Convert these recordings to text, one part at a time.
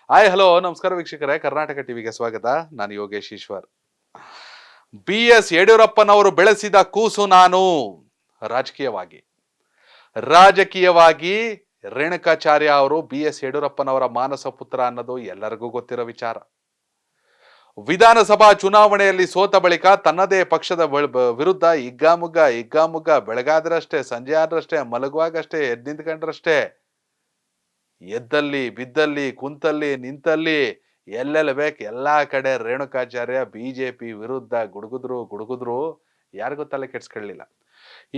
Hi hello ನಮಸ್ಕಾರ ವೀಕ್ಷಕರೇ, ಕರ್ನಾಟಕ ಟಿವಿಗೆ ಸ್ವಾಗತ. ನಾನು ಯೋಗೇಶ್ ಈಶ್ವರ್. BS ಯಡಿಯೂರಪ್ಪನವರು ಬೆಳೆಸಿದ ಕೂಸು ನಾನು. ರಾಜಕೀಯವಾಗಿ ರಾಜಕೀಯವಾಗಿ ರೇಣುಕಾಚಾರ್ಯ ಅವರು BS ಯಡಿಯೂರಪ್ಪನವರ ಮಾನಸ ಪುತ್ರ ಅನ್ನೋದು ಎಲ್ಲರಿಗೂ ಗೊತ್ತಿರೋ ವಿಚಾರ. ವಿಧಾನಸಭಾ ಚುನಾವಣೆಯಲ್ಲಿ ಸೋತ ಬಳಿಕ ತನ್ನದೇ ಪಕ್ಷದ ವಿರುದ್ಧ ಹಿಗ್ಗಾಮುಗ್ಗ ಬೆಳಗಾದ್ರಷ್ಟೇ, ಸಂಜೆ ಆದ್ರಷ್ಟೇ, ಮಲಗುವಾಗಷ್ಟೇ, ಎದ್ದು ನಿಂತ್ಕೊಂಡ್ರಷ್ಟೇ, ಎದ್ದಲ್ಲಿ ಬಿದ್ದಲ್ಲಿ ಕುಂತಲ್ಲಿ ನಿಂತಲ್ಲಿ ಎಲ್ಲೆಲ್ಲ ಬೇಕು ಎಲ್ಲಾ ಕಡೆ ರೇಣುಕಾಚಾರ್ಯ ಬಿಜೆಪಿ ವಿರುದ್ಧ ಗುಡುಗುದ್ರು. ಯಾರಿಗೂ ತಲೆ ಕೆಡ್ಸ್ಕೊಳ್ಳಿಲ್ಲ.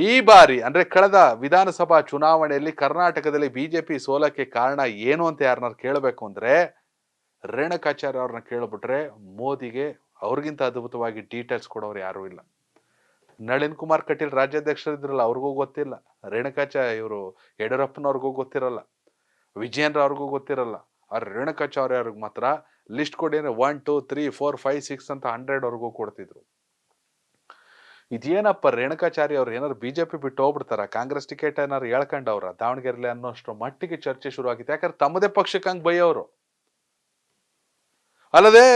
ಈ ಬಾರಿ ಅಂದ್ರೆ ಕಳೆದ ವಿಧಾನಸಭಾ ಚುನಾವಣೆಯಲ್ಲಿ ಕರ್ನಾಟಕದಲ್ಲಿ ಬಿಜೆಪಿ ಸೋಲಕ್ಕೆ ಕಾರಣ ಏನು ಅಂತ ಯಾರನ್ನಾರು ಕೇಳಬೇಕು ಅಂದ್ರೆ ರೇಣುಕಾಚಾರ್ಯ ಅವ್ರನ್ನ ಕೇಳ್ಬಿಟ್ರೆ ಮೋದಿಗೆ ಅವ್ರಿಗಿಂತ ಅದ್ಭುತವಾಗಿ ಡೀಟೇಲ್ಸ್ ಕೊಡೋರು ಯಾರು ಇಲ್ಲ. ನಳಿನ್ ಕುಮಾರ್ ಕಟೀಲ್ ರಾಜ್ಯಾಧ್ಯಕ್ಷರಿದ್ರಲ್ಲ, ಅವ್ರಿಗೂ ಗೊತ್ತಿಲ್ಲ. ಇವರು ಯಡಿಯೂರಪ್ಪನವ್ರಿಗೂ ಗೊತ್ತಿರಲ್ಲ. ವಿಜಯೇಂದ್ರ ಅವ್ರಿಗೂ ಗೊತ್ತಿರಲ್ಲ. ಆದ್ರೆ ರೇಣುಕಾಚಾರ್ಯ ಅವ್ರಿಗೆ ಮಾತ್ರ ಲಿಸ್ಟ್ ಕೊಡಿ ಅಂದ್ರೆ 1 2 3 4 5 6 ಅಂತ 100 ಕೊಡ್ತಿದ್ರು. ಇದೇನಪ್ಪ ರೇಣುಕಾಚಾರ್ಯ ಅವ್ರು ಏನಾದ್ರು ಬಿಜೆಪಿ ಬಿಟ್ಟು ಹೋಗ್ಬಿಡ್ತಾರ, ಕಾಂಗ್ರೆಸ್ ಟಿಕೆಟ್ ಏನಾದ್ರು ಹೇಳ್ಕೊಂಡವ್ರ ದಾವಣಗೆರೆಲಿ ಅನ್ನೋಷ್ಟು ಮಟ್ಟಿಗೆ ಚರ್ಚೆ ಶುರು ಆಗಿತ್ತು. ಯಾಕಂದ್ರೆ ತಮ್ಮದೇ ಪಕ್ಷಕ್ಕೆ ಹಂಗ್ ಬೈಯೋರು. ಅಲ್ಲದೆ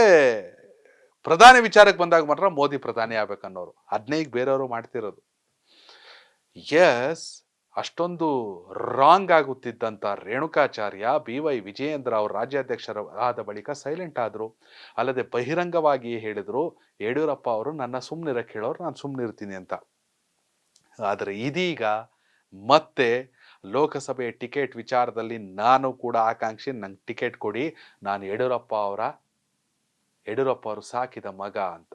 ಪ್ರಧಾನಿ ವಿಚಾರಕ್ಕೆ ಬಂದಾಗ ಮಾತ್ರ ಮೋದಿ ಪ್ರಧಾನಿ ಆಗ್ಬೇಕನ್ನೋರು. ಅದನ್ನೇ ಈಗ ಬೇರೆಯವರು ಮಾಡ್ತಿರೋದು. ಎಸ್, ಅಷ್ಟೊಂದು ರಾಂಗ್ ಆಗುತ್ತಿದ್ದಂತ ರೇಣುಕಾಚಾರ್ಯ BY ವಿಜಯೇಂದ್ರ ಅವರು ರಾಜ್ಯಾಧ್ಯಕ್ಷರಾದ ಬಳಿಕ ಸೈಲೆಂಟ್ ಆದ್ರು. ಅಲ್ಲದೆ ಬಹಿರಂಗವಾಗಿ ಹೇಳಿದ್ರು, ಯಡಿಯೂರಪ್ಪ ಅವರು ನನ್ನ ಸುಮ್ನಿರಕ್ಕೆ ಹೇಳೋರು, ನಾನು ಸುಮ್ನಿರ್ತೀನಿ ಅಂತ. ಆದ್ರೆ ಇದೀಗ ಮತ್ತೆ ಲೋಕಸಭೆ ಟಿಕೆಟ್ ವಿಚಾರದಲ್ಲಿ ನಾನು ಕೂಡ ಆಕಾಂಕ್ಷಿ, ನಂಗೆ ಟಿಕೆಟ್ ಕೊಡಿ, ನಾನು ಯಡಿಯೂರಪ್ಪ ಅವರು ಸಾಕಿದ ಮಗ ಅಂತ.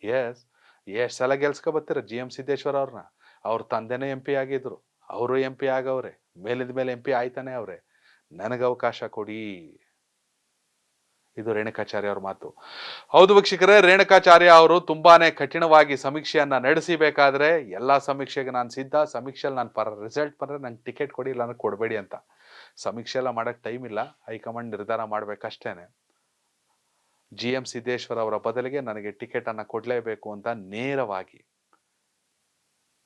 ಎಷ್ಟ್ ಸಲ ಗೆಲ್ಸ್ಕೊ ಬರ್ತೀರ GM ಸಿದ್ದೇಶ್ವರ ಅವ್ರನ್ನ. ಅವ್ರ ತಂದೆನೇ MP ಆಗಿದ್ರು, ಅವರು MP ಆಗವ್ರೆ, ಮೇಲಿಂದ ಮೇಲೆ MP ಆಯ್ತಾನೆ ಅವ್ರೆ. ನನಗೆ ಅವಕಾಶ ಕೊಡಿ. ಇದು ರೇಣುಕಾಚಾರ್ಯ ಅವ್ರ ಮಾತು. ಹೌದು ವೀಕ್ಷಕರೇ, ರೇಣುಕಾಚಾರ್ಯ ಅವರು ತುಂಬಾನೇ ಕಠಿಣವಾಗಿ ಸಮೀಕ್ಷೆಯನ್ನ ನಡೆಸಬೇಕಾದ್ರೆ ಎಲ್ಲಾ ಸಮೀಕ್ಷೆಗೆ ನಾನು ಸಿದ್ಧ, ಸಮೀಕ್ಷೆಯಲ್ಲಿ ನಾನು ರಿಸಲ್ಟ್ ಬಂದ್ರೆ ನಂಗೆ ಟಿಕೆಟ್ ಕೊಡಿ, ಇಲ್ಲ ನನಗೆ ಕೊಡಬೇಡಿ ಅಂತ. ಸಮೀಕ್ಷೆ ಎಲ್ಲ ಮಾಡಕ್ ಟೈಮ್ ಇಲ್ಲ, ಹೈಕಮಾಂಡ್ ನಿರ್ಧಾರ ಮಾಡ್ಬೇಕಷ್ಟೇನೆ. GM ಸಿದ್ದೇಶ್ವರ ಅವರ ಬದಲಿಗೆ ನನಗೆ ಟಿಕೆಟ್ ಅನ್ನ ಕೊಡ್ಲೇಬೇಕು ಅಂತ ನೇರವಾಗಿ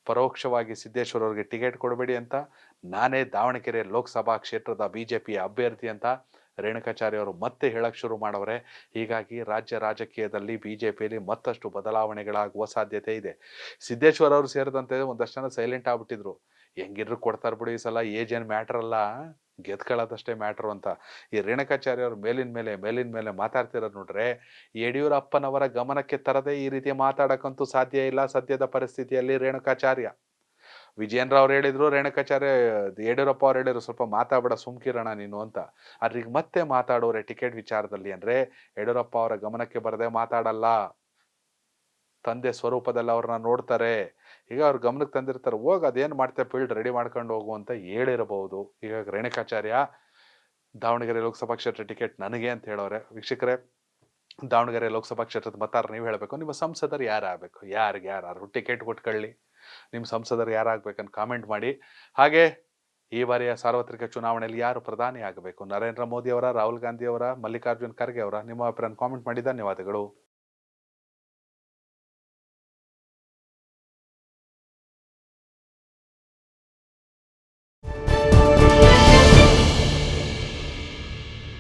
ಪರೋಕ್ಷವಾಗಿ ಸಿದ್ದೇಶ್ವರ ಅವರಿಗೆ ಟಿಕೆಟ್ ಕೊಡಬೇಡಿ ಅಂತ, ನಾನೇ ದಾವಣಗೆರೆ ಲೋಕಸಭಾ ಕ್ಷೇತ್ರದ ಬಿಜೆಪಿ ಅಭ್ಯರ್ಥಿ ಅಂತ ರೇಣುಕಾಚಾರ್ಯ ಅವರು ಮತ್ತೆ ಹೇಳಕ್ ಶುರು ಮಾಡವ್ರೆ. ಹೀಗಾಗಿ ರಾಜ್ಯ ರಾಜಕೀಯದಲ್ಲಿ ಬಿಜೆಪಿಯಲ್ಲಿ ಮತ್ತಷ್ಟು ಬದಲಾವಣೆಗಳಾಗುವ ಸಾಧ್ಯತೆ ಇದೆ. ಸಿದ್ದೇಶ್ವರ ಅವರು ಸೇರಿದಂತೆ ಒಂದಷ್ಟು ಜನ ಸೈಲೆಂಟ್ ಆಗ್ಬಿಟ್ಟಿದ್ರು. ಹೆಂಗಿದ್ರು ಕೊಡ್ತಾರ ಬಿಡಿ, ಈ ಸಲ ಏಜ್ ಏನ್ ಮ್ಯಾಟರ್ ಅಲ್ಲ, ಗೆದ್ಕೊಳ್ಳೋದಷ್ಟೇ ಮ್ಯಾಟರ್ ಅಂತ. ಈ ರೇಣುಕಾಚಾರ್ಯ ಅವರು ಮೇಲಿನ ಮೇಲೆ ಮಾತಾಡ್ತಿರೋದು ನೋಡ್ರೆ, ಯಡಿಯೂರಪ್ಪನವರ ಗಮನಕ್ಕೆ ತರದೆ ಈ ರೀತಿ ಮಾತಾಡಕ್ಕಂತೂ ಸಾಧ್ಯ ಇಲ್ಲ ಸದ್ಯದ ಪರಿಸ್ಥಿತಿಯಲ್ಲಿ ರೇಣುಕಾಚಾರ್ಯ. ವಿಜಯೇಂದ್ರ ಅವ್ರು ಹೇಳಿದ್ರು, ಯಡಿಯೂರಪ್ಪ ಅವ್ರು ಹೇಳಿದ್ರು ಸ್ವಲ್ಪ ಮಾತಾಡಬೇಡ ಸುಮ್ಕಿರಣ ನೀನು ಅಂತ. ಆದ್ರೆ ಈಗ ಮತ್ತೆ ಮಾತಾಡೋರೆ ಟಿಕೆಟ್ ವಿಚಾರದಲ್ಲಿ ಅಂದ್ರೆ ಯಡಿಯೂರಪ್ಪ ಅವರ ಗಮನಕ್ಕೆ ಬರದೆ ಮಾತಾಡಲ್ಲ, ತಂದೆ ಸ್ವರೂಪದಲ್ಲಿ ಅವ್ರನ್ನ ನೋಡ್ತಾರೆ. ಈಗ ಅವ್ರ ಗಮನಕ್ಕೆ ತಂದಿರ್ತಾರೆ, ಹೋಗ್ ಅದೇನ್ ಮಾಡ್ತೇ ಫೀಲ್ಡ್ ರೆಡಿ ಮಾಡ್ಕೊಂಡು ಹೋಗು ಅಂತ ಹೇಳಿರಬಹುದು. ಈಗ ರೇಣುಕಾಚಾರ್ಯ ದಾವಣಗೆರೆ ಲೋಕಸಭಾ ಕ್ಷೇತ್ರ ಟಿಕೆಟ್ ನನಗೆ ಅಂತ ಹೇಳೋರೆ. ವೀಕ್ಷಕರೇ, ದಾವಣಗೆರೆ ಲೋಕಸಭಾ ಕ್ಷೇತ್ರದ ಮತಾರ ನೀವು ಹೇಳಬೇಕು, ನಿಮ್ಮ ಸಂಸದರು ಯಾರಾಗಬೇಕು, ಯಾರು ಟಿಕೆಟ್ ಕೊಟ್ಕೊಳ್ಳಿ, ನಿಮ್ಮ ಸಂಸದರು ಯಾರಾಗಬೇಕಂತ ಕಾಮೆಂಟ್ ಮಾಡಿ. ಹಾಗೆ ಈ ಬಾರಿಯ ಸಾರ್ವತ್ರಿಕ ಚುನಾವಣೆಯಲ್ಲಿ ಯಾರು ಪ್ರಧಾನಿ ಆಗಬೇಕು, ನರೇಂದ್ರ ಮೋದಿ ಅವರ, ರಾಹುಲ್ ಗಾಂಧಿ ಅವರ, ಮಲ್ಲಿಕಾರ್ಜುನ್ ಖರ್ಗೆ ಅವರ, ನಿಮ್ಮ ಅಭಿಪ್ರಾಯ ಕಾಮೆಂಟ್ ಮಾಡಿ. ಧನ್ಯವಾದಗಳು.